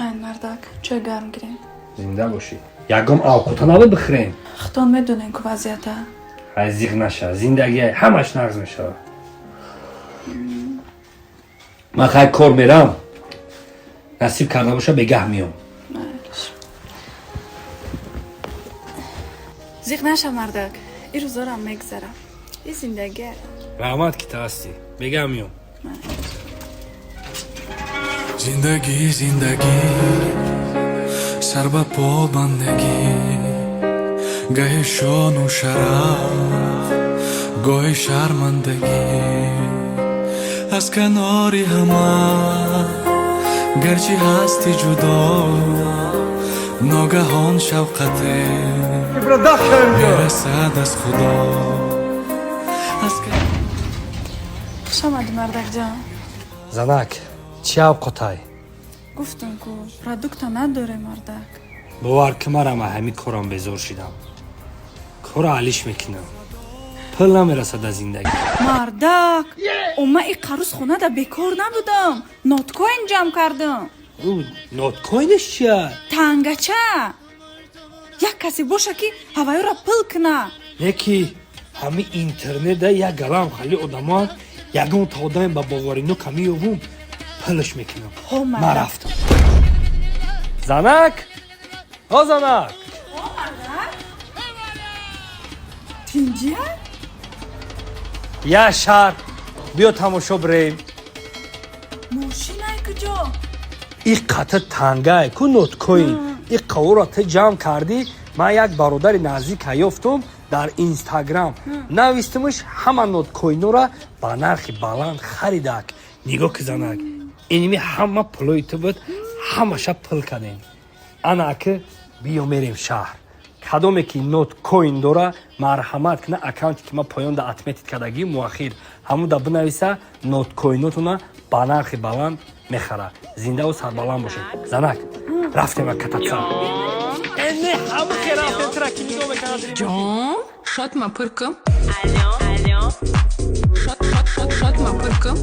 ай мардак чой гарм гирем. Зинда бошӣ. Ягом авқута набояд бихӯрем. худтон медонем ки вазъията Азиқ наша. Зиндагӣ ҳамаш нағз мешавад. Ман хай кор мерам. Насиб карда боша бегаҳ меом. зиқ наша мардак ин рӯзорам мегзарам ин зиндагӣ Раҳмат ки та ҳастӣ. Бегаҳ меом. Зиндагӣ зиндагӣ сар ба по бандагӣ гаҳе шону шараф гоҳе шармандагӣ аз канори ҳама гарчи ҳасти ҷудо ногаҳон шавқате мерасад аз худо. хуш омадӣ мардакҷон. Занак, чӣ авқутай? гуфтам ку продукта надорем мардак. бовар ки марам ҳамин корам безор шидам. Кора ҳалиш мекунам. Пул намерасад аз зиндагӣ. мардак ома ин қарӯз хонада бекор набудам. ноткоин ҷамъ кардам. Ноткоинаш чия? тангача як касе боша ки ҳаваёра пул куна. Неки ҳамин интернета як галам хали одамон ягон та одаме ба боварину ками ёбум пулаш мекунам. Ман рафтам. Занак! О занак! тинҷия Я шар биё тамошо бирем. мошинай куҷо? И қатъ тангае ку ноткоин. И қавура ты ҷамъ кардӣ. Ман як бародари наздика ёфтум дар Инстаграм. Навистимаш ҳама ноткоинора ба нархи баланд харидак. Нигоҳ ки занак. Иними ҳама пулои ту буд, ҳамаша пул кардем. Ана ки биё мерем шаҳр. кадоме ки ноткоин дора марҳамат кина аккаунте ки ман поёнда отметид кардагӣ муахир ҳамуда бинависа ноткоинотуна ба нархи баланд мехара. Зиндаву сарбаланд бошед. Занак рафтем кататса. Эне ҳама херафтем траки нигоҳ мекардем. Ҷон, шотма пуркам. Алё. Шот ма пуркам.